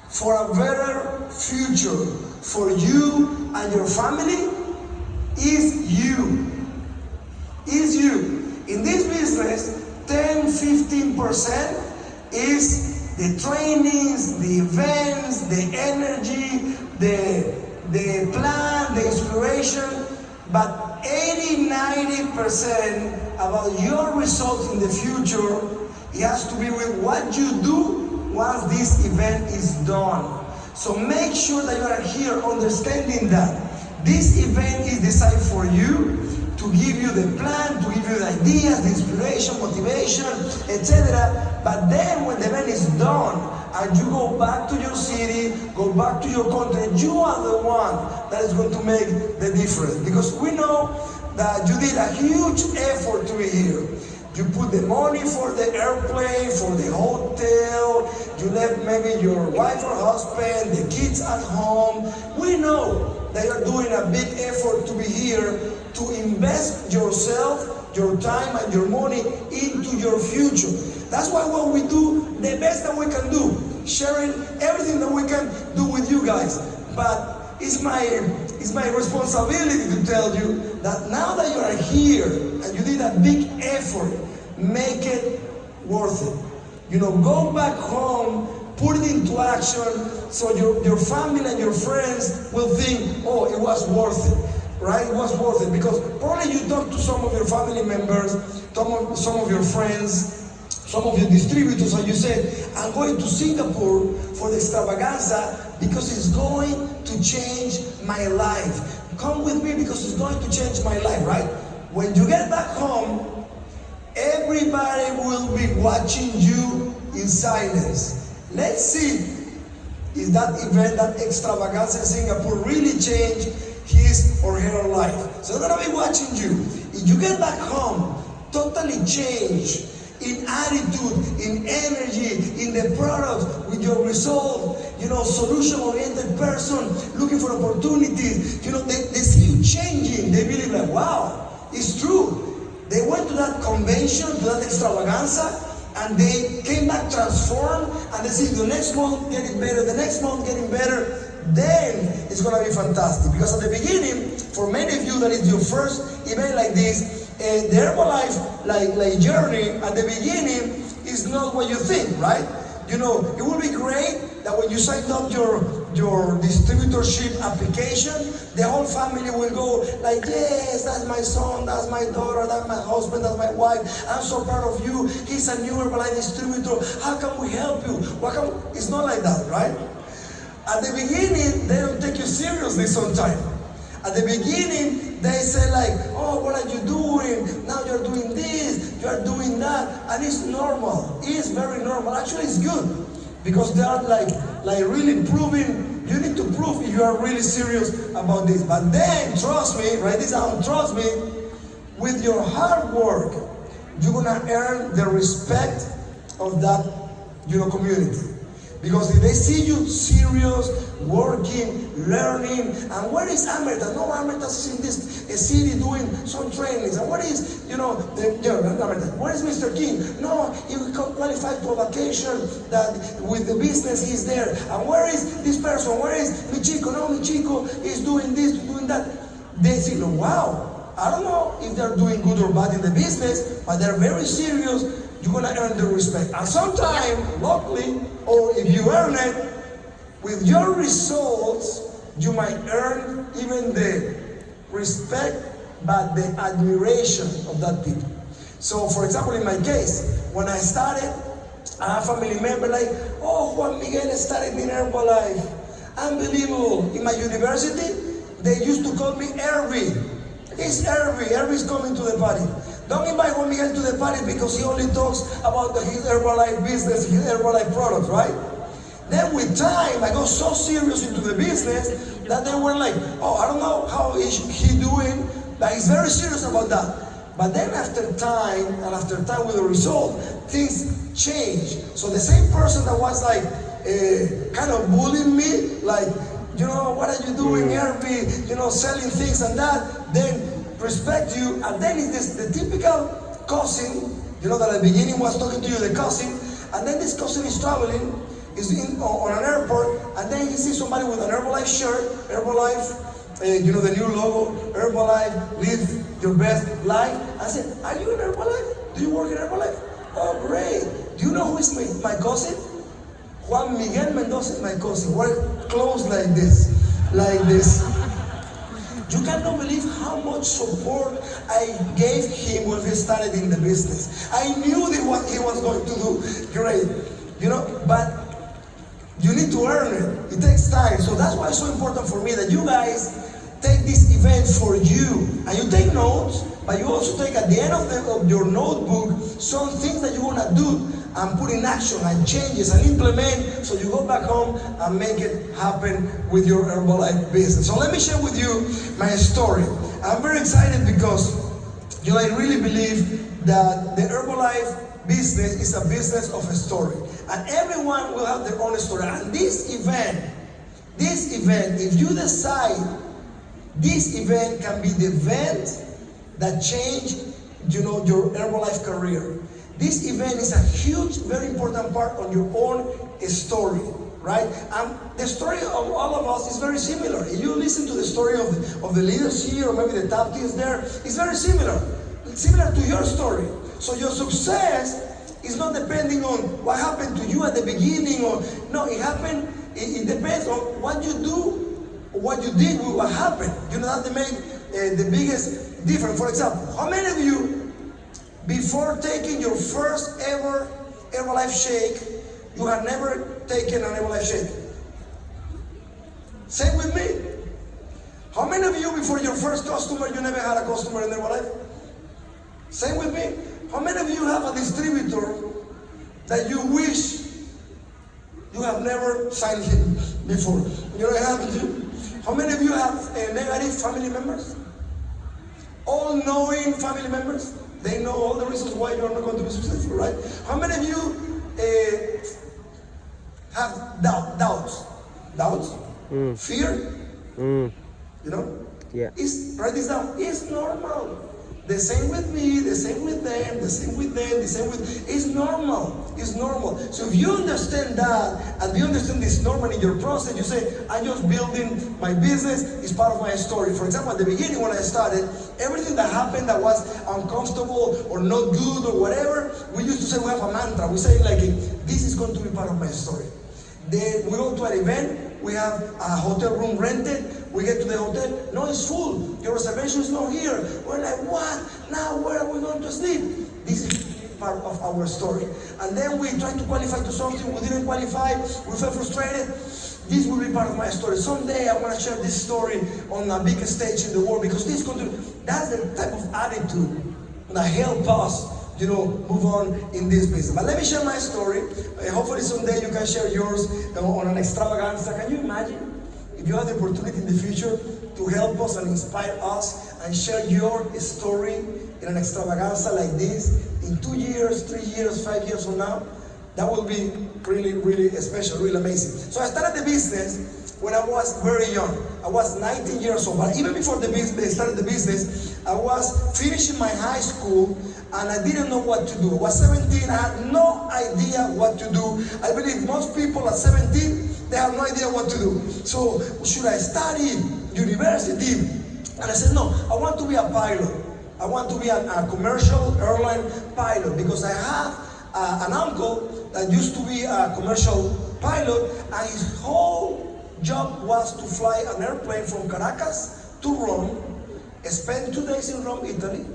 for a better future for you and your family is you. Is you. In this business, 10-15% is the trainings, the events, the energy, the plan, the inspiration, but 80-90% about your results in the future, it has to be with what you do once this event is done. So make sure that you are here understanding that this event is designed for you, to give you the plan, to give you the ideas, the inspiration, motivation, etc. But then when the event is done, and you go back to your city, go back to your country, you are the one that is going to make the difference. Because we know that you did a huge effort to be here. You put the money for the airplane, for the hotel, you left maybe your wife or husband, the kids at home. We know that you're doing a big effort to be here, to invest yourself, your time and your money into your future. That's why what we do, the best that we can do, sharing everything that we can do with you guys. But it's my responsibility to tell you that now that you are here and you did a big effort, make it worth it. You know, go back home, put it into action, so your family and your friends will think, oh, it was worth it. Right? It was worth it. Because probably you talk to some of your family members, some of your friends, some of your distributors, and you say, I'm going to Singapore for the extravaganza because it's going to change my life. Come with me because it's going to change my life, right? When you get back home, everybody will be watching you in silence. Let's see if that event, that extravaganza in Singapore really changed his or her life. So they're gonna be watching you. If you get back home, totally changed in attitude, in energy, in the product, with your resolve, solution-oriented person, looking for opportunities, they see you changing. They believe like, wow, it's true. They went to that convention, to that extravaganza, and they came back transformed, and they see the next month getting better, the next month getting better. Then it's gonna be fantastic. Because at the beginning, for many of you that is your first event like this, the Herbalife like journey at the beginning is not what you think, right? It will be great that when you sign up your distributorship application, the whole family will go like, yes, that's my son, that's my daughter, that's my husband, that's my wife. I'm so proud of you. He's a new Herbalife distributor. How can we help you? It's not like that, right? At the beginning, they don't take you seriously sometimes. At the beginning, they say like, oh, what are you doing? Now you're doing this, you're doing that. And it's normal. It's very normal. Actually, it's good. Because they are like really proving, you need to prove if you are really serious about this. But then, trust me, write this down, trust me, with your hard work, you're gonna earn the respect of that, community. Because if they see you serious, working, learning, and where is Amerta? No, Amerta is in this city doing some trainings. And where is, where is Mr. King? No, he will qualify to a vacation that with the business he's there. And where is this person? Where is Michiko? No, Michiko is doing this, doing that. They say, wow, I don't know if they're doing good or bad in the business, but they're very serious. You're gonna earn the respect. And sometimes, luckily, or if you earn it, with your results, you might earn even the respect, but the admiration of that people. So, for example, in my case, when I started, I have a family member like, oh, Hoanmigel started in Herbalife. Unbelievable. In my university, they used to call me Herbie. It's Herbie. Herbie's coming to the party. Don't invite Hoanmigel to the party because he only talks about his Herbalife business, his Herbalife products, right? Then with time, I got so serious into the business that they were like, oh, I don't know how is he doing, but he's very serious about that. But then after time, and after time with the result, things change. So the same person that was like, kind of bullying me, like, what are you doing, Herbie, selling things and that, then respect you. And then it's the typical cousin, that at the beginning was talking to you, the cousin, and then this cousin is traveling He's on an airport, and then he sees somebody with an Herbalife shirt, Herbalife, the new logo, Herbalife, live your best life. I said, are you in Herbalife? Do you work in Herbalife? Oh, great. Do you know who is my cousin? Hoanmigel Mendoza is my cousin. We're close like this. Like this. You cannot believe how much support I gave him when he started in the business. I knew that what he was going to do great, but you need to earn it. It takes time. So that's why it's so important for me that you guys take this event for you. And you take notes, but you also take at the end of your notebook some things that you want to do and put in action and changes and implement, so you go back home and make it happen with your Herbalife business. So let me share with you my story. I'm very excited because I really believe that the Herbalife business is a business of a story. And everyone will have their own story. And this event, if you decide, this event can be the event that changed, your Herbalife career. This event is a huge, very important part on your own story, right? And the story of all of us is very similar. If you listen to the story of the leaders here, or maybe the top teams there, it's very similar. It's similar to your story. So your success is not depending on what happened to you at the beginning, it depends on what you do, or what you did with what happened. That make the biggest difference. For example, how many of you, before taking your first ever Herbalife shake, you have never taken an Herbalife shake? Say with me. How many of you, before your first customer, you never had a customer in Herbalife? Say with me. How many of you have a distributor that you wish you have never signed him before? It happened to you? How many of you have negative family members? All-knowing family members? They know all the reasons why you're not going to be successful, right? How many of you have doubts? Doubts? Fear? Yeah. Write this down. It's normal. The same with me, the same with them, the same with them, the same with... It's normal. It's normal. So if you understand that, and you understand this normal in your process, you say, I'm just building my business, it's part of my story. For example, at the beginning when I started, everything that happened that was uncomfortable or not good or whatever, we used to say, we have a mantra. We say like, this is going to be part of my story. Then we go to an event, we have a hotel room rented, we get to the hotel, no, it's full, your reservation is not here. We're like, what? Now where are we going to sleep? This is part of our story. And then we try to qualify to something, we didn't qualify, we felt frustrated. This will be part of my story. Someday I want to share this story on a big stage in the world, because this country, that's the type of attitude that help us move on in this business. But let me share my story. Hopefully someday you can share yours on an extravaganza. Can you imagine if you have the opportunity in the future to help us and inspire us and share your story in an extravaganza like this in 2 years, 3 years, 5 years from now? That will be really, really special, really amazing. So I started the business when I was very young. I was 19 years old. But even before started the business, I was finishing my high school and I didn't know what to do. I was 17, I had no idea what to do. I believe most people at 17, they have no idea what to do. So should I study university? And I said, no, I want to be a pilot. I want to be a commercial airline pilot, because I have an uncle that used to be a commercial pilot, and his whole job was to fly an airplane from Caracas to Rome, spend 2 days in Rome, Italy,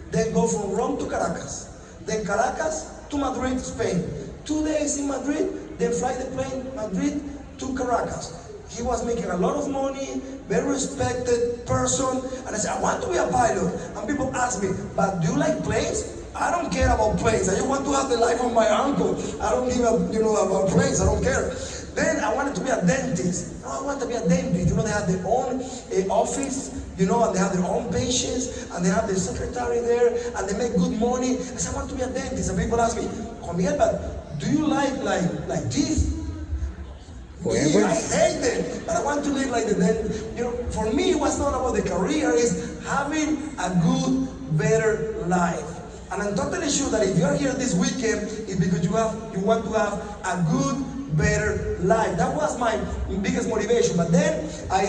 then go from Rome to Caracas, then Caracas to Madrid, Spain, 2 days in Madrid, then fly the plane Madrid to Caracas. He was making a lot of money, very respected person, and I said, I want to be a pilot. And people ask me, but do you like planes? I don't care about planes. I just want to have the life of my uncle. I don't give about planes. I don't care. Then I wanted to be a dentist. No, I want to be a dentist. They have their own office, and they have their own patients, and they have their secretary there, and they make good money. I said, I want to be a dentist. And people ask me, Hoanmigel, but do you like teeth? Forever? I hate them, but I want to live like the dentist. For me, it was not about the career. It's having a good, better life. And I'm totally sure that if you're here this weekend, it's because you want to have a good, better life. That was my biggest motivation. But then I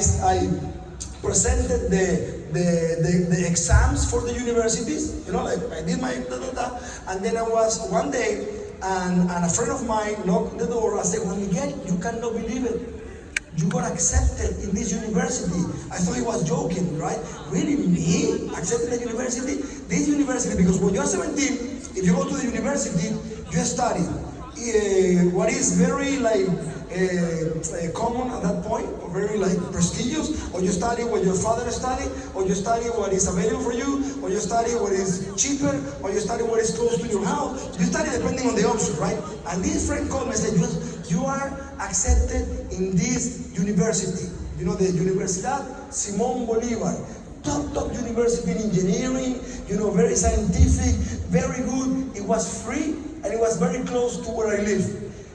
presented the exams for the universities, like I did my and then I was one day, and a friend of mine knocked the door. I said, Hoanmigel, you cannot believe it. You got accepted in this university. I thought he was joking, right? Really, me? Accepted in the university? This university, because when you're 17, if you go to the university, you study. What is very common at that point, or very prestigious, or you study what your father studied, or you study what is available for you, or you study what is cheaper, or you study what is close to your house. You study depending on the option, right? And this friend called me and said, you are accepted in this university. The Universidad Simón Bolívar. Top university in engineering, very scientific, very good. It was free, and it was very close to where I live.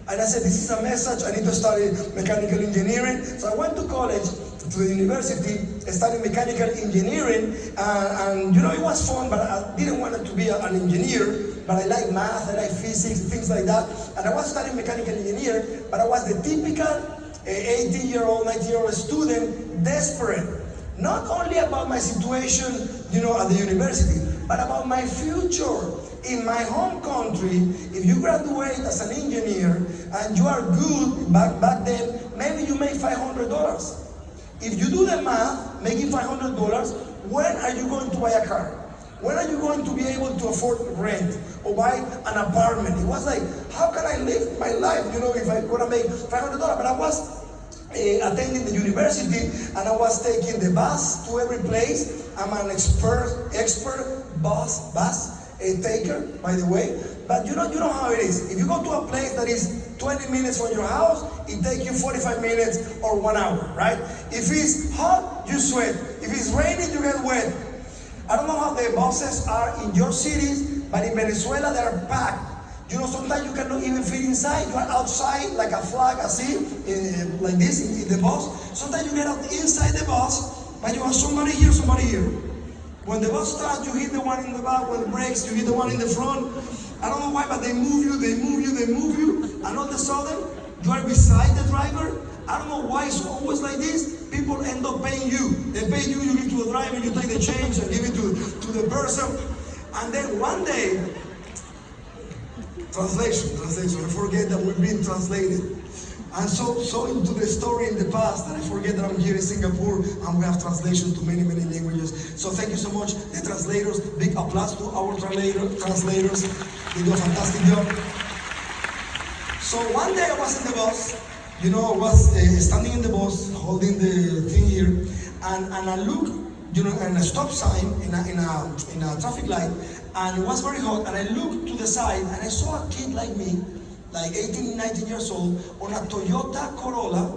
And I said, this is a message, I need to study mechanical engineering. So I went to college, to the university, studying mechanical engineering, and it was fun, but I didn't want to be an engineer, but I like math, I like physics, things like that. And I was studying mechanical engineer, but I was the typical 18-year-old, 19-year-old student, desperate. Not only about my situation, at the university, but about my future. In my home country, if you graduate as an engineer and you are good back then, maybe you make $500. If you do the math, making $500, when are you going to buy a car? When are you going to be able to afford rent or buy an apartment? It was like, how can I live my life, if I'm gonna make $500? But I was attending the university, and I was taking the bus to every place. I'm an expert bus taker, by the way. But you know how it is. If you go to a place that is 20 minutes from your house, it takes you 45 minutes or 1 hour, right? If it's hot, you sweat. If it's raining, you get wet. I don't know how the buses are in your cities, but in Venezuela, they are packed. Sometimes you cannot even fit inside. You are outside like a flag, like this in the bus. Sometimes you get out inside the bus, but you have somebody here, somebody here. When the bus starts, you hit the one in the back. When it breaks, you hit the one in the front. I don't know why, but they move you, and all of a sudden, you are beside the driver. I don't know why it's always like this. People end up paying you. They pay you, you give to the driver, you take the change and give it to the person. And then one day, translation, I forget that we've been translated. And so into the story in the past that I forget that I'm here in Singapore and we have translation to many languages. So thank you so much, the translators. Big applause to our translators. They do a fantastic job. So one day I was in the bus, I was standing in the bus, holding the thing here, and I look, in a stop sign, in a traffic light, and it was very hot, and I looked to the side, and I saw a kid like me, like 18, 19 years old, on a Toyota Corolla,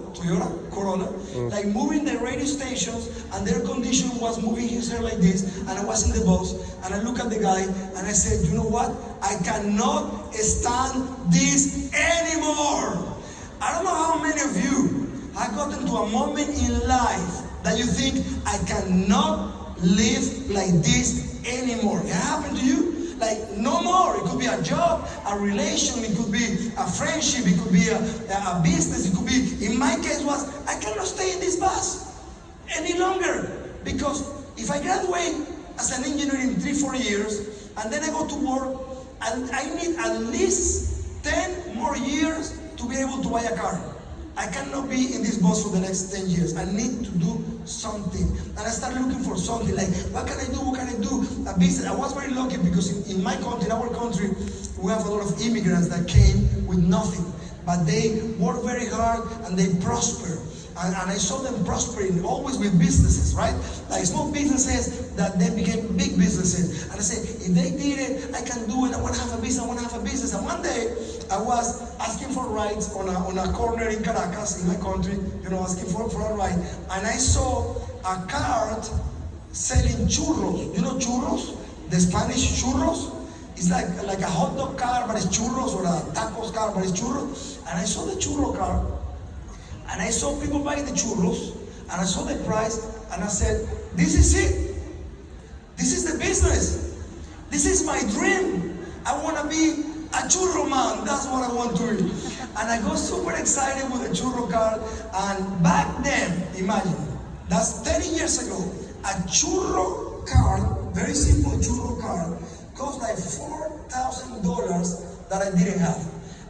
like moving the radio stations, and the air conditioner was moving his hair like this, and I was in the bus, and I looked at the guy, and I said, you know what? I cannot stand this anymore. I don't know how many of you have gotten to a moment in life that you think, I cannot live like this anymore. It happened to you? Like, no more. It could be a job, a relation, it could be a friendship, it could be a business, it could be, in my case was, I cannot stay in this bus any longer. Because if I graduate as an engineer in 3-4 years, and then I go to work, and I need at least 10 more years to be able to buy a car. I cannot be in this bus for the next 10 years. I need to do something. And I started looking for something like, what can I do? A business. I was very lucky because in my country, in our country, we have a lot of immigrants that came with nothing. But they work very hard and they prosper. And I saw them prospering, always with businesses, right? Like small businesses that then became big businesses. And I said, if they did it, I can do it. I want to have a business, And one day, I was asking for rides on a corner in Caracas, in my country, asking for a ride. And I saw a cart selling churros. You know churros? The Spanish churros? It's like a hot dog car, but it's churros, or a tacos car, but it's churros. And I saw the churro car. And I saw people buying the churros, and I saw the price, and I said, this is it. This is the business. This is my dream. I want to be a churro man. That's what I want to be. And I got super excited with the churro card. And back then, imagine, that's 30 years ago, a churro card, very simple churro card, cost like $4,000 that I didn't have.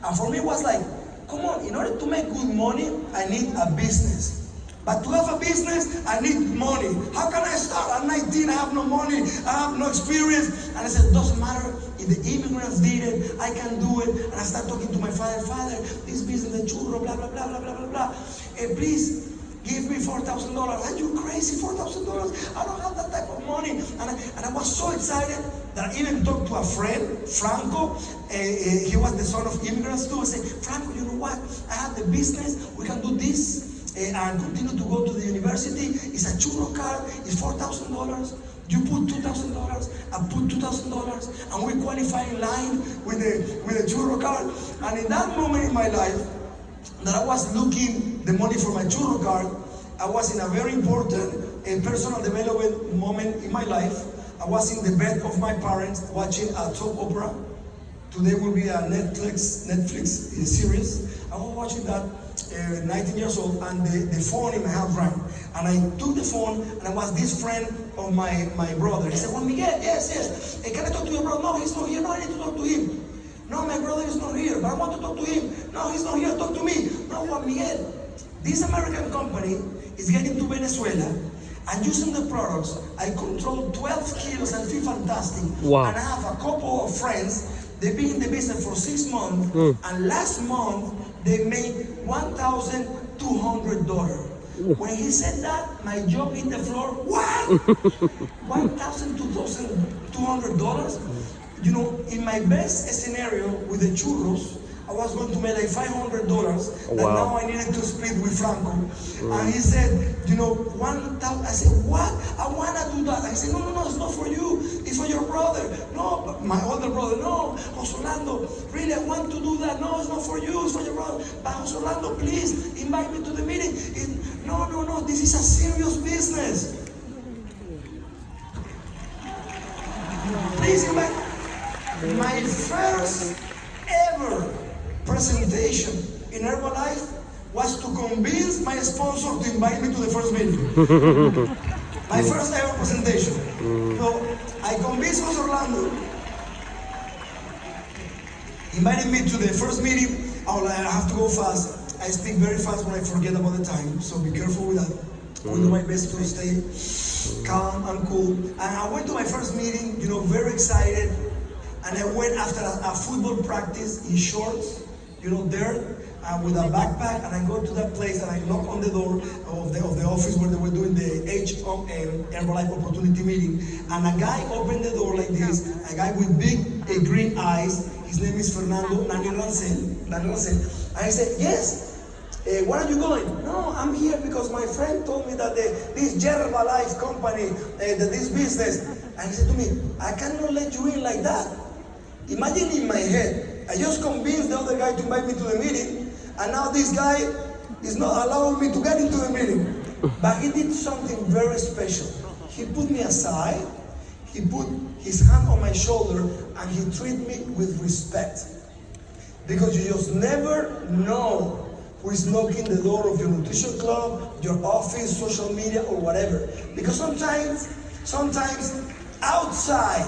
And for me, it was like, come on, in order to make good money, I need a business. But to have a business, I need money. How can I start? At 19, I have no money, I have no experience. And I said, doesn't matter if the immigrants did it, I can do it. And I start talking to my father, Father, this business, the churro, blah, blah, blah, blah, blah, blah, blah. Please, give me $4,000. Are you crazy? $4,000? I don't have that type of money. And I was so excited that I even talked to a friend, Franco. He was the son of immigrants too. I said, Franco, you know what? I have the business. We can do this and continue to go to the university. It's a churro card. It's $4,000. You put $2,000. I put $2,000, and we qualify in line with the churro card. And in that moment in my life, that I was looking the money for my churro card, I was in a very important personal development moment in my life. I was in the bed of my parents watching a soap opera. Today will be a Netflix series. I was watching that, 19 years old, and the phone in my hand rang. And I took the phone, and I was this friend of my brother. He said, Hoanmigel, yes. Hey, can I talk to your brother? No, he's not here. No, I need to talk to him. No, my brother is not here, but I want to talk to him. No, he's not here, talk to me. No, Hoanmigel, this American company is getting to Venezuela, and using the products, I control 12 kilos and feel fantastic. Wow. And I have a couple of friends, they've been in the business for 6 months, and last month, they made $1,200. When he said that, my jaw hit the floor. What? $1,200? You know, in my best scenario with the churros, I was going to make like $500. And now I needed to split with Franco. And he said, you know, 1,000. I said, what? I want to do that. I said, no, it's not for you. It's for your brother. No, but my older brother, no. Jose Orlando, really, I want to do that. No, it's not for you. It's for your brother. But Jose Orlando, please invite me to the meeting. No. This is a serious business. Please invite. My first ever presentation in Herbalife was to convince my sponsor to invite me to the first meeting. My first ever presentation. So I convinced Jose Orlando, invited me to the first meeting. I have to go fast. I speak very fast when I forget about the time, so be careful with that. I will do my best to stay calm and cool. And I went to my first meeting, you know, very excited. And I went after a football practice in shorts, you know, there with a backpack. And I go to that place and I knock on the door of the office where they were doing the HOM, Herbalife Opportunity Meeting. And a guy opened the door like this, a guy with big green eyes. His name is Fernando Daniel Lancel. And I said, yes. Where are you going? No, I'm here because my friend told me that this Herbalife company, that this business. And he said to me, I cannot let you in like that. Imagine in my head, I just convinced the other guy to invite me to the meeting, and now this guy is not allowing me to get into the meeting. But he did something very special. He put me aside, he put his hand on my shoulder, and he treated me with respect. Because you just never know who is knocking the door of your nutrition club, your office, social media, or whatever. Because sometimes outside,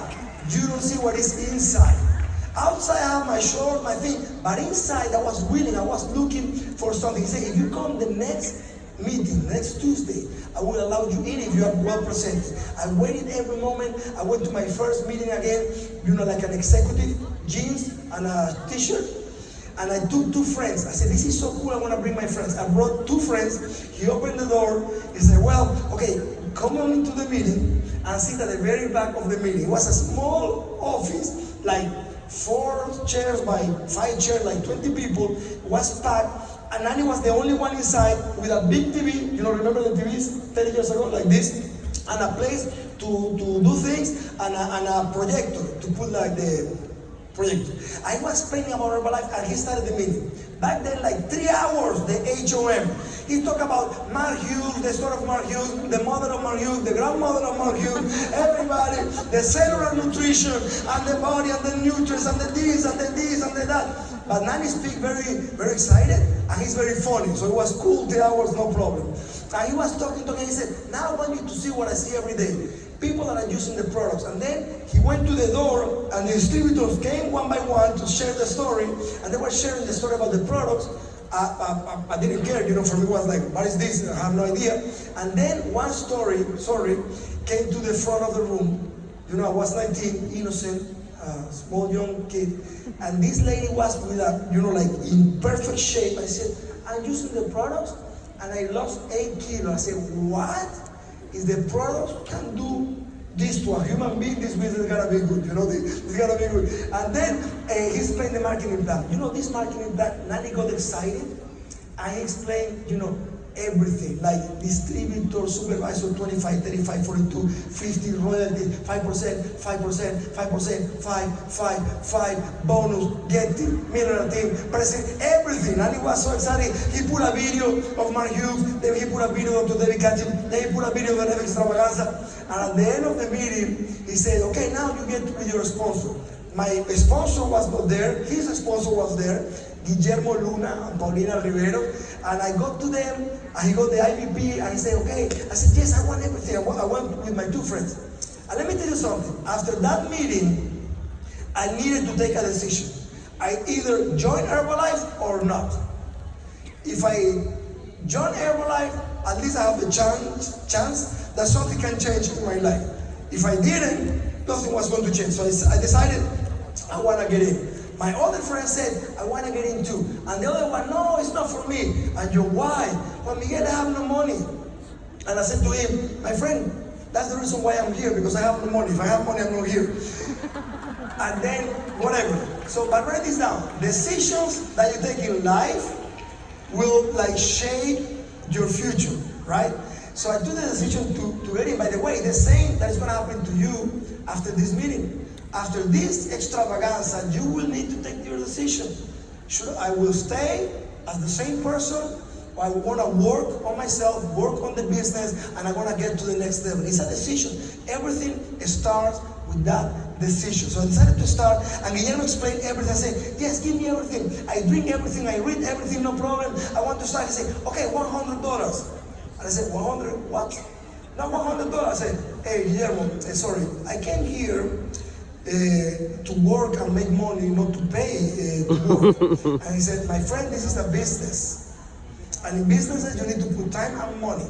you don't see what is inside. Outside I have my short, my thing, but inside I was willing, I was looking for something. He said, if you come the next meeting, next Tuesday, I will allow you in if you are well presented. I waited every moment. I went to my first meeting again, you know, like an executive, jeans and a t-shirt. And I took 2 friends. I said, this is so cool, I want to bring my friends. I brought 2 friends. He opened the door. He said, well, okay, come on into the meeting and sit at the very back of the meeting. It was a small office, like 4 chairs by 5 chairs, like 20 people. It was packed. And Nani was the only one inside with a big TV. You know, remember the TVs 30 years ago, like this? And a place to do things, and a projector to put like the projector. I was explaining about Herbalife, and he started the meeting. Back then, like 3 hours, the HOM. He talked about Mark Hughes, the story of Mark Hughes, the mother of Mark Hughes, the grandmother of Mark Hughes, everybody, the cellular nutrition, and the body, and the nutrients, and the this, and the this, and the that. But Nani speak very, very excited, and he's very funny. So it was cool 3 hours, no problem. And he was talking, he said, now I want you to see what I see every day. People that are using the products. And then he went to the door, and the distributors came one by one to share the story, and they were sharing the story about the products. I didn't care, for me it was like, what is this? I have no idea. And then one story came to the front of the room. I was 19, innocent, small young kid. And this lady was with like in perfect shape. I said, I'm using the products and I lost 8 kilos. I said, what? Is the product can do this to a human being? This business is gonna be good, it's gonna be good. And then he explained the marketing plan. This marketing plan, Nani got excited. I explained, everything, like distributor, supervisor, 25, 35, 42, 50, royalty, 5%, 5%, bonus, get team, millionaire team, present, everything. And he was so excited. He put a video of Mark Hughes, then he put a video of David Catching, then he put a video of the Extravaganza. And at the end of the meeting, he said, okay, now you get with your sponsor. My sponsor was not there, his sponsor was there, Guillermo Luna and Paulina Rivero, and I got to them, and he got the IVP, and he said, okay. I said, yes, I want everything. I went with my 2 friends. And let me tell you something. After that meeting, I needed to take a decision. I either join Herbalife or not. If I join Herbalife, at least I have the chance that something can change in my life. If I didn't, nothing was going to change. So I decided I want to get in. My other friend said, I want to get in too. And the other one, no, it's not for me. And you, why? Hoanmigel, I have no money. And I said to him, my friend, that's the reason why I'm here, because I have no money. If I have money, I'm not here. And then, whatever. So, but write this down. Decisions that you take in life will shape your future, right? So I took the decision to get in. By the way, the same that is going to happen to you after this meeting. After this extravaganza, you will need to take your decision. Should I will stay as the same person, or I want to work on myself, work on the business, and I want to get to the next level? It's a decision. Everything starts with that decision. So I decided to start, and Guillermo explained everything. I said, yes, give me everything. I drink everything, I read everything, no problem. I want to start. He said, okay, $100. And I said, 100, what? No, $100. I said, hey, Guillermo, sorry, I came here to work and make money, not to pay to work. And he said, my friend, this is a business. And in businesses, you need to put time and money.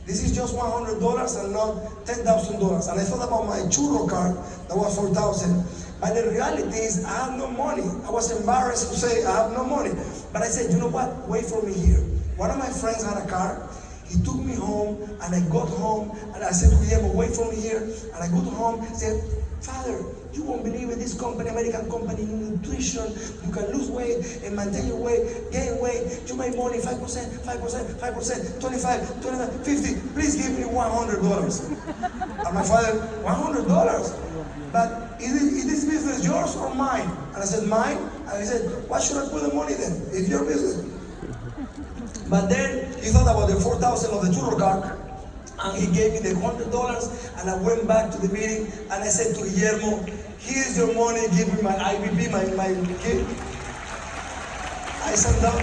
This is just $100 and not $10,000. And I thought about my churro card, that was $4,000. But the reality is, I have no money. I was embarrassed to say I have no money. But I said, you know what? Wait for me here. One of my friends had a car. He took me home, and I got home, and I said to Guillermo, wait for me here. And I go to home, said, Father, you won't believe in this company, American company, nutrition. You can lose weight and maintain your weight, gain weight. You make money 5%, 5%, 25, 50. Please give me $100. And my father, $100? But is this business yours or mine? And I said, mine. And he said, why should I put the money then? It's your business. But then he thought about the $4,000 of the churro card. And he gave me the $100, and I went back to the meeting, and I said to Guillermo, here's your money, give me my IVP, my gift. I sat down.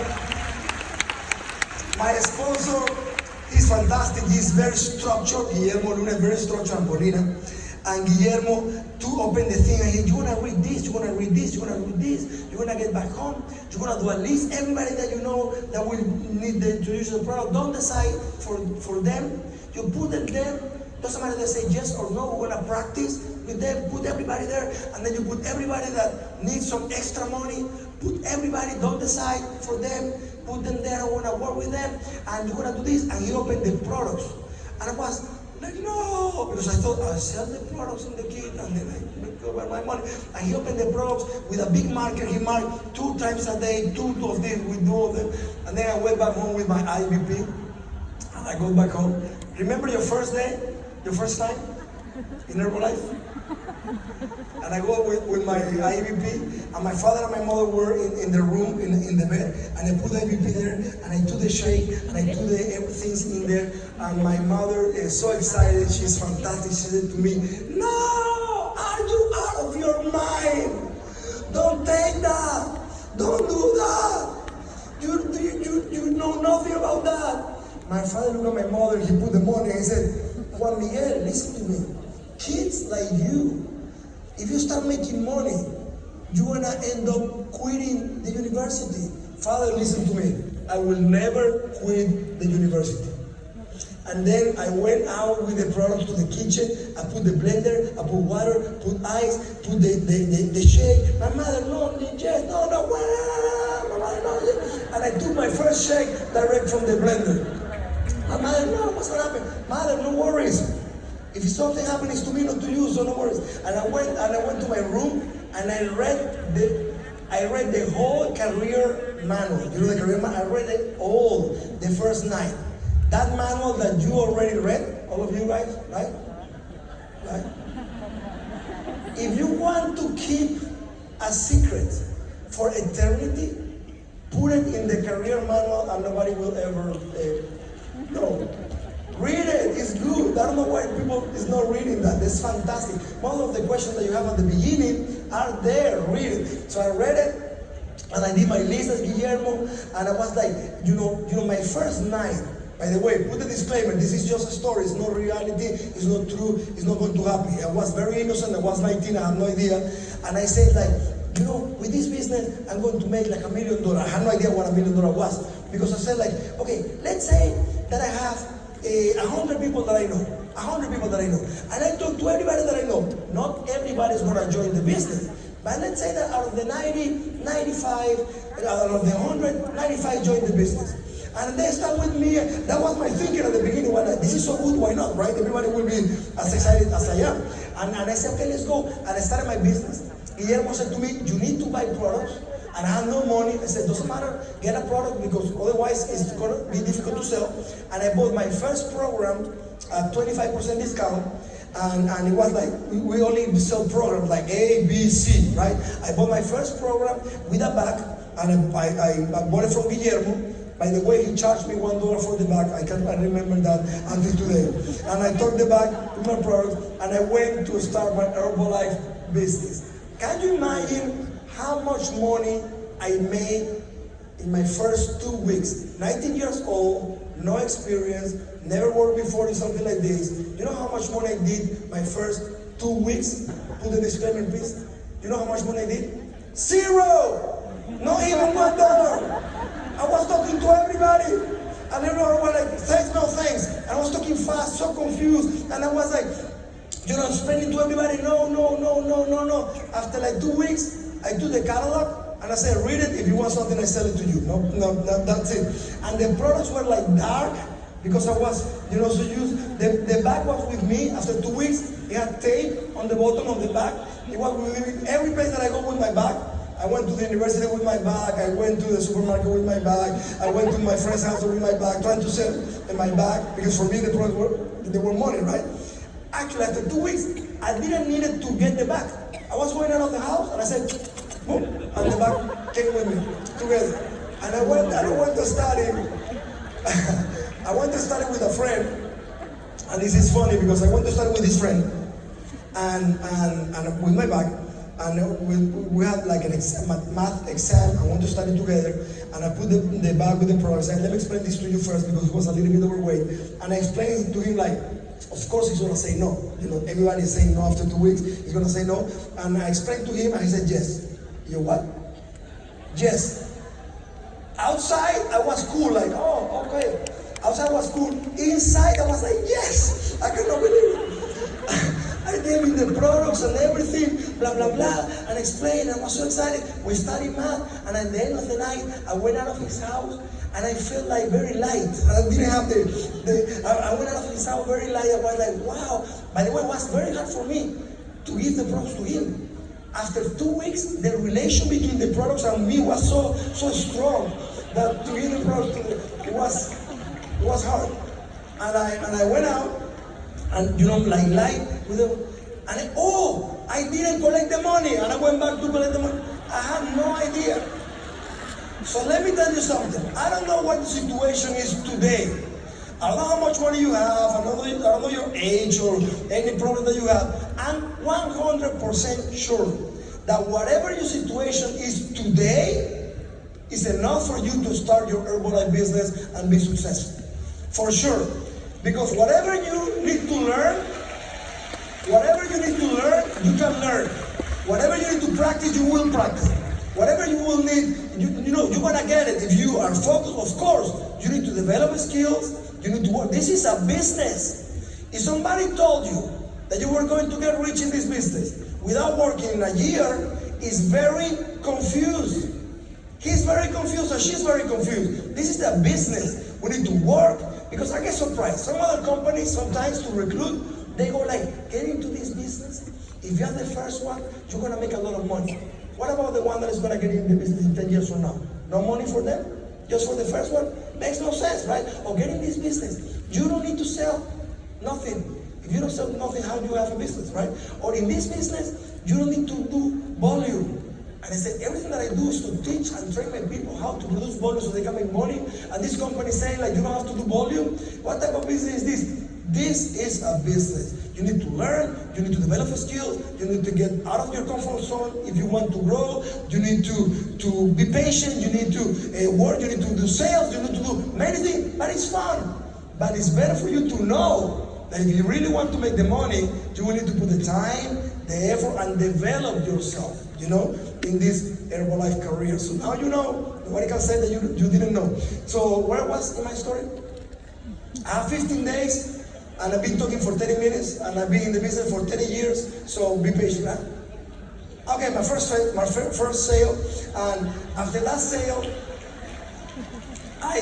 My sponsor is fantastic, he's very structured. Guillermo Luna is very structured, and Paulina. And Guillermo, to open the thing, and he said, you're gonna read this, you're gonna read this, you're gonna read this, you're gonna get back home, you're gonna do at least everybody that you know that will need to use the product. Don't decide for them. You put them there, doesn't matter if they say yes or no, we're gonna practice with them, put everybody there, and then you put everybody that needs some extra money, put everybody, don't decide for them, put them there, I wanna work with them, and you're gonna do this, and he opened the products. And I was like, no, because I thought I'll sell the products in the kit, and then I make over my money. And he opened the products with a big marker, he marked 2 times a day, 2 of them, with 2 of them, and then I went back home with my IVP, and I go back home. Remember your first day, your first time in Herbalife? And I go with my IVP, and my father and my mother were in the room, in the bed, and I put the IVP there, and I do the shake, and I do everything's in there, and my mother is so excited, she's fantastic, she said to me, no, are you out of your mind? Don't take that, don't do that? You know nothing about that. My father looked at my mother, he put the money and he said, Hoanmigel, listen to me. Kids like you, if you start making money, you're gonna end up quitting the university. Father, listen to me. I will never quit the university. And then I went out with the products to the kitchen. I put the blender, I put water, put ice, put the shake. My mother, no, and I took my first shake direct from the blender. My mother, no, what's gonna happen? Mother, no worries. If something happens to me, not to you, so no worries. And I went to my room and I read the whole career manual. You know the career manual? I read it all the first night. That manual that you already read, all of you guys, right? Right? If you want to keep a secret for eternity, put it in the career manual and nobody will ever know. Read it, it's good. I don't know why people is not reading that. It's fantastic. Most of the questions that you have at the beginning are there, read it. So I read it, and I did my list as Guillermo, and I was like, you know, my first night, by the way, put the disclaimer, this is just a story, it's not reality, it's not true, it's not going to happen. I was very innocent, I was 19, I had no idea, and I said like, you know, with this business, I'm going to make like $1 million. I had no idea what $1 million was, because I said like, okay, let's say that I have 100 people that I know, 100 people that I know, and I talk to everybody that I know. Not everybody is going to join the business, but let's say that out of the 90, 95, out of the 100, 95 join the business. And they start with me. That was my thinking at the beginning. Well, this is so good, why not, right? Everybody will be as excited as I am. And I said, okay, let's go. And I started my business. Guillermo said to me, you need to buy products. And I had no money. I said, doesn't matter, get a product because otherwise it's going to be difficult to sell. And I bought my first program at 25% discount. And it was like, we only sell programs like A, B, C, right? I bought my first program with a bag, and I bought it from Guillermo. By the way, he charged me $1 for the bag. I remember that until today. And I took the bag with my product, and I went to start my Herbalife business. Can you imagine how much money I made in my first 2 weeks? 19 years old, no experience, never worked before in something like this. You know how much money I did my first 2 weeks? Put the disclaimer, please. You know how much money I did? Zero! Not even $1. I was talking to everybody, and everyone was like, thanks, no thanks. And I was talking fast, so confused, and I was like, you know, explaining to everybody, no. After like 2 weeks, I took the catalog, and I said, read it, if you want something, I sell it to you. No, that's it. And the products were like dark, because I was, you know, so used. The bag was with me after 2 weeks. It had tape on the bottom of the bag. It was with me every place that I go with my bag. I went to the university with my bag, I went to the supermarket with my bag, I went to my friend's house with my bag, trying to sell in my bag, because for me the products were money, right? Actually, after 2 weeks, I didn't need it to get the bag. I was going out of the house, and I said, boom, and the bag came with me, together. And I went to study, I went to study with a friend, and this is funny, because I went to study with this friend, and with my bag, and we had like an math exam. I want to study together, and I put the bag with the products. And let me explain this to you first, because he was a little bit overweight. And I explained to him like, of course he's gonna say no. You know, everybody is saying no after 2 weeks. He's gonna say no. And I explained to him, and he said yes. You what? Yes. Outside I was cool, like, oh, okay. Outside I was cool. Inside I was like, yes. I cannot believe it. I gave him the products and everything, blah, blah, blah, and explained. I was so excited. We studied math, and at the end of the night, I went out of his house, and I felt like very light. I didn't have I went out of his house very light. I was like, wow. By the way, it was very hard for me to give the products to him. After 2 weeks, the relation between the products and me was so strong that to give the products to him, it was hard. And I went out, and you know, like light with them, and I didn't collect the money, and I went back to collect the money. I had no idea. So let me tell you something. I don't know what the situation is today. I don't know how much money you have. I don't know your age or any problem that you have. I'm 100% sure that whatever your situation is today, is enough for you to start your Herbalife business and be successful. For sure. Because whatever you need to learn, you can learn. Whatever you need to practice, you will practice. Whatever you will need, you're gonna get it. If you are focused, of course, you need to develop skills, you need to work. This is a business. If somebody told you that you were going to get rich in this business without working in a year, is very confused. He's very confused and she's very confused. This is the business. We need to work, because I get surprised. Some other companies sometimes to recruit, they go like, get into this business. If you're the first one, you're gonna make a lot of money. What about the one that is gonna get in the business in 10 years from now? No money for them? Just for the first one? Makes no sense, right? Or get in this business. You don't need to sell nothing. If you don't sell nothing, how do you have a business, right? Or in this business, you don't need to do volume. And I said, everything that I do is to teach and train my people how to produce volume so they can make money. And this company is saying, like, you don't have to do volume. What type of business is this? This is a business. You need to learn, you need to develop skills, you need to get out of your comfort zone if you want to grow, you need to be patient, you need to work, you need to do sales, you need to do many things, but it's fun. But it's better for you to know that if you really want to make the money, you will need to put the time, the effort, and develop yourself, in this Herbalife career. So now you know, nobody can say that you didn't know. So where was in my story? I have 15 days. And I've been talking for 30 minutes, and I've been in the business for 30 years, so be patient, right? Okay, my first sale, and after that sale, I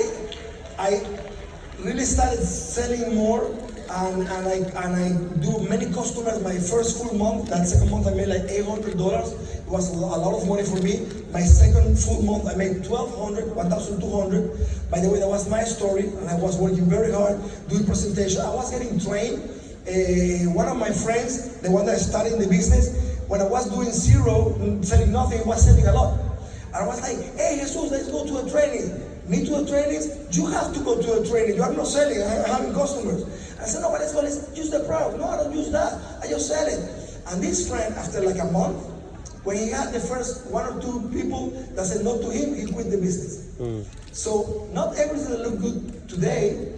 really started selling more, and I do many customers. My first full month, that second month I made like $800. It was a lot of money for me. My second full month I made $1,200. By the way, that was my story, and I was working very hard, doing presentation. I was getting trained. One of my friends, the one that started in the business, when I was doing zero, selling nothing, he was selling a lot. And I was like, hey, Jesus, let's go to a training. Me to a training? You have to go to a training. You are not selling, I'm having customers. I said, no, but let's use the product. No, I don't use that. I just sell it. And this friend, after like a month, when he had the first one or two people that said no to him, he quit the business. So not everything that looks good today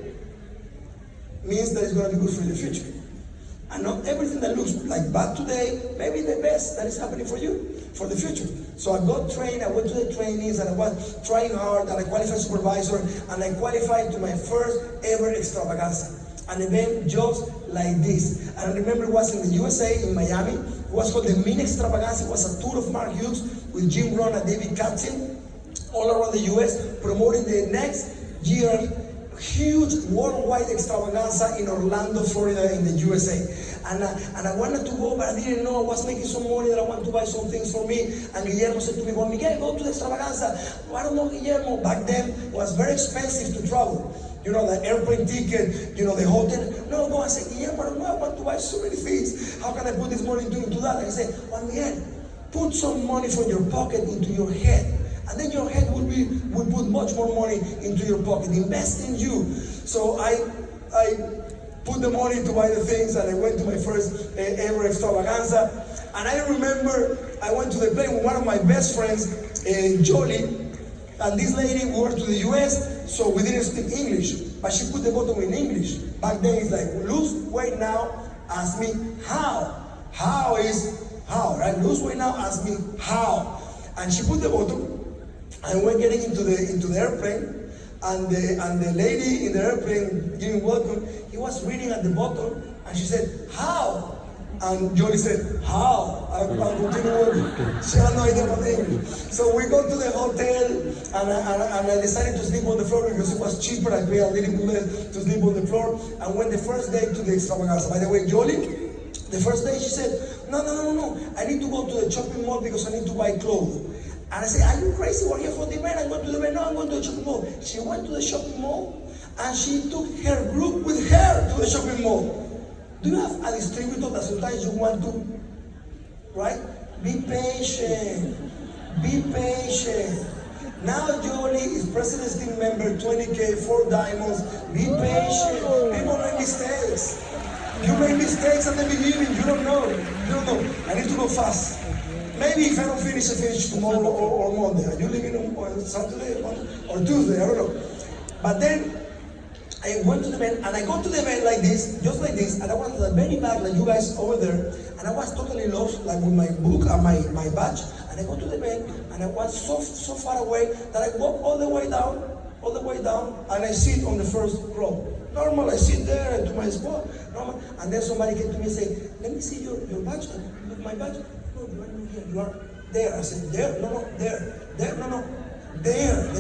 means that it's going to be good for the future. And not everything that looks like bad today may be the best that is happening for you, for the future. So I got trained, I went to the trainings, and I was trying hard, and I qualified supervisor, and I qualified to my first ever extravaganza. An event just like this. And I remember it was in the USA, in Miami. It was called the Mini Extravaganza. It was a tour of Mark Hughes with Jim Rohn and David Katzin all around the US, promoting the next year huge worldwide extravaganza in Orlando, Florida, in the USA. And I wanted to go, but I didn't know. I was making some money that I wanted to buy some things for me. And Guillermo said to me, Hoanmigel, go to the extravaganza. Well, I don't know, Guillermo. Back then, it was very expensive to travel. The airplane ticket, the hotel. No, I said, Guillermo, I don't know. I want to buy so many things. How can I put this money into that? And he said, Hoanmigel, put some money from your pocket into your head. And then your head will put much more money into your pocket. Invest in you. So I put the money to buy the things, and I went to my first ever extravaganza. And I remember I went to the plane with one of my best friends, Jolie, and this lady worked to the US, so we didn't speak English, but she put the bottom in English. Back then it's like, lose weight now, ask me how. How is how, right? Lose weight now, ask me how. And she put the bottom, and we're getting into the airplane, and the lady in the airplane giving welcome, he was reading at the bottom, and she said, how? And Jolie said, how? I continue working. She had no idea about English. So we go to the hotel, and I decided to sleep on the floor because it was cheaper. I paid a little bit less to sleep on the floor. And went the first day to the extravaganza. By the way, Jolie, the first day she said, no. I need to go to the shopping mall because I need to buy clothes. And I said, are you crazy? We're here for the event. I'm going to the event. No, I'm going to the shopping mall. She went to the shopping mall, and she took her group with her to the shopping mall. Do you have a distributor that sometimes you want to, right? Be patient. Be patient. Now Jolie is president's team member, 20K, 4 diamonds. Be patient. People make mistakes. You make mistakes at the beginning. You don't know. I need to go fast. Maybe if I don't finish, I finish tomorrow or Monday. Are you leaving on Saturday or Tuesday? I don't know. But then I went to the event, and I go to the event like this, just like this, and I went to the very back, like you guys over there, and I was totally lost, like with my book and my badge, and I go to the event, and I was so far away that I walk all the way down, and I sit on the first row. Normal, I sit there to my spot, normal, and then somebody came to me and say, let me see your badge, look my badge. No, you are not here, you are there. I said, there? No, there, no, there.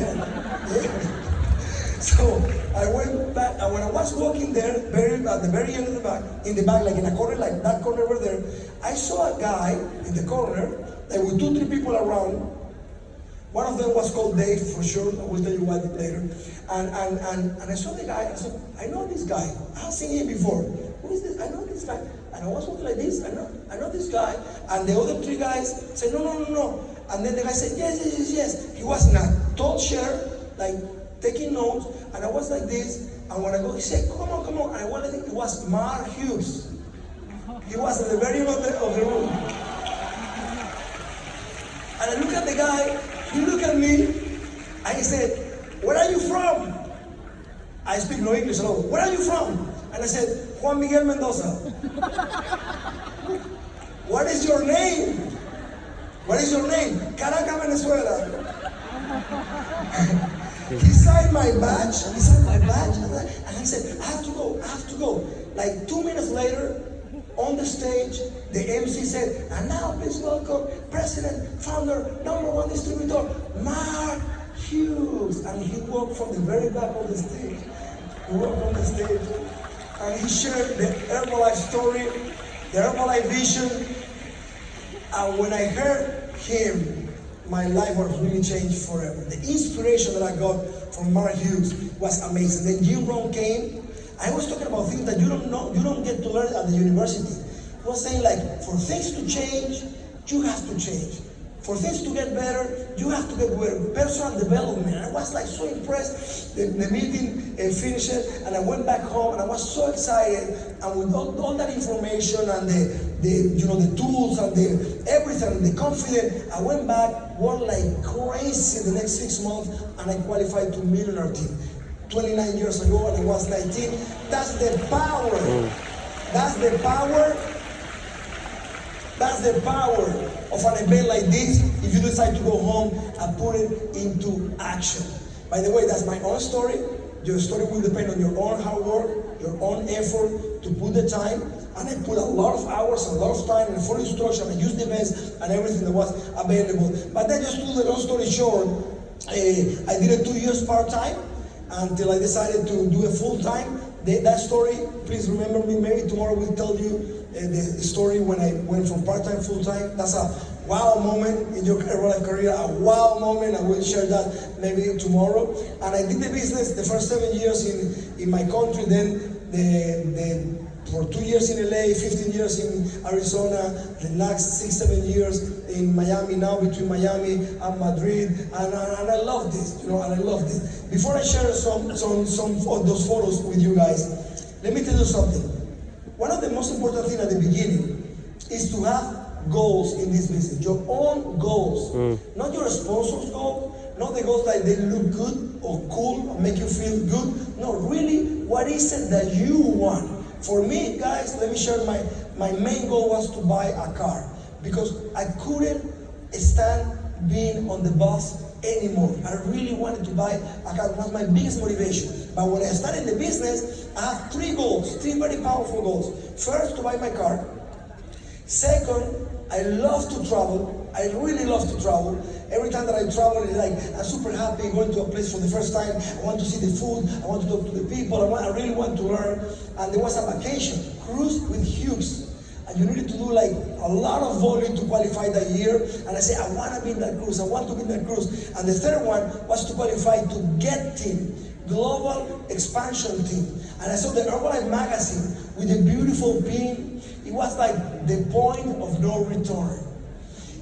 So I went back, and when I was walking there, at the very end of the back, in the back, like in a corner, like that corner over there, I saw a guy in the corner, like with 2-3 people around. One of them was called Dave, for sure. I will tell you why later. And I saw the guy. I said, I know this guy. I have seen him before. Who is this? I know this guy. And I was walking like this. I know this guy. And the other 3 guys said, no. And then the guy said, yes. He was in a tall chair, like taking notes. And I was like this. And when I go, he said, come on. And I wanted to think it was Mark Hughes. He was at the very end of the room. And I look at the guy. He looked at me, and he said, where are you from? I speak no English at all. Where are you from? And I said, Hoanmigel Mendoza. What is your name? Caracas, Venezuela. He signed my badge, and he said, I have to go. Like 2 minutes later, on the stage, the MC said, and now please welcome President, Founder, #1 Distributor, Mark Hughes. And he walked from the very back of the stage. And he shared the Herbalife story, the Herbalife vision. And when I heard him, my life was really changed forever. The inspiration that I got from Mark Hughes was amazing. Then Jim Rohn came. I was talking about things that you don't get to learn at the university. I was saying, like, for things to change, you have to change. For things to get better, you have to get better. Personal development. I was like so impressed. The meeting finished, and I went back home, and I was so excited. And with all that information and the tools and everything, the confidence, I went back, worked like crazy the next 6 months, and I qualified to millionaire team. 29 years ago, and I was 19. That's the power. That's the power of an event like this, if you decide to go home and put it into action. By the way, that's my own story. Your story will depend on your own hard work, your own effort to put the time. And I put a lot of hours, a lot of time, and full instruction. I used the best and everything that was available. But then, just to the long story short, I did it 2 years part-time, until I decided to do a full-time. That story, please remember me. Maybe tomorrow we'll tell you the story when I went from part-time full-time. That's a wow moment in your Herbalife career, a wow moment. I will share that maybe tomorrow. And I did the business the first 7 years in my country, then for 2 years in LA, 15 years in Arizona, the next 6-7 years in Miami, now between Miami and Madrid, and I love this, and I love this. Before I share some of those photos with you guys, let me tell you something. One of the most important things at the beginning is to have goals in this business, your own goals, not your sponsor's goal, not the goals that they look good or cool or make you feel good. No, really, what is it that you want? For me, guys, let me share my main goal was to buy a car, because I couldn't stand being on the bus anymore. I really wanted to buy a car. It was my biggest motivation. But when I started the business, I have 3 goals, 3 very powerful goals. First, to buy my car. Second, I love to travel. I really love to travel. Every time that I travel, it's like I'm super happy going to a place for the first time. I want to see the food. I want to talk to the people. I really want to learn. And there was a vacation, cruise with Hughes. And you needed to do like a lot of volume to qualify that year. And I said, I want to be in that cruise. I want to be in that cruise. And the third one was to qualify to GET team, Global Expansion Team. And I saw the Herbalife magazine with a beautiful pin. It was like the point of no return.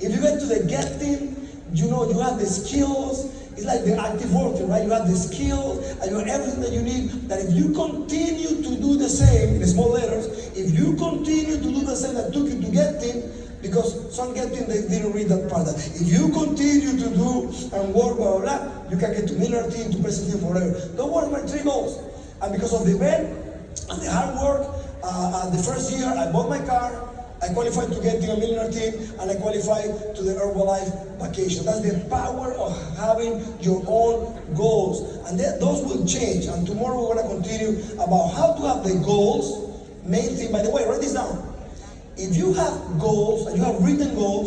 If you get to the GET team, you have the skills. It's like the active worker, right? You have the skills and you have everything that you need. That if you continue to do the same, in small letters, if you continue to do the same that took you to GET team, Because some get in, they didn't read that part. That if you continue to do and work, blah, blah, blah, you can get to millionaire team, to president team forever. Those were my 3 goals. And because of the event and the hard work, the first year I bought my car, I qualified to get to a millionaire team, and I qualified to the Herbalife vacation. That's the power of having your own goals. And those will change. And tomorrow we're going to continue about how to have the goals. Main thing, by the way, write this down. If you have goals and you have written goals,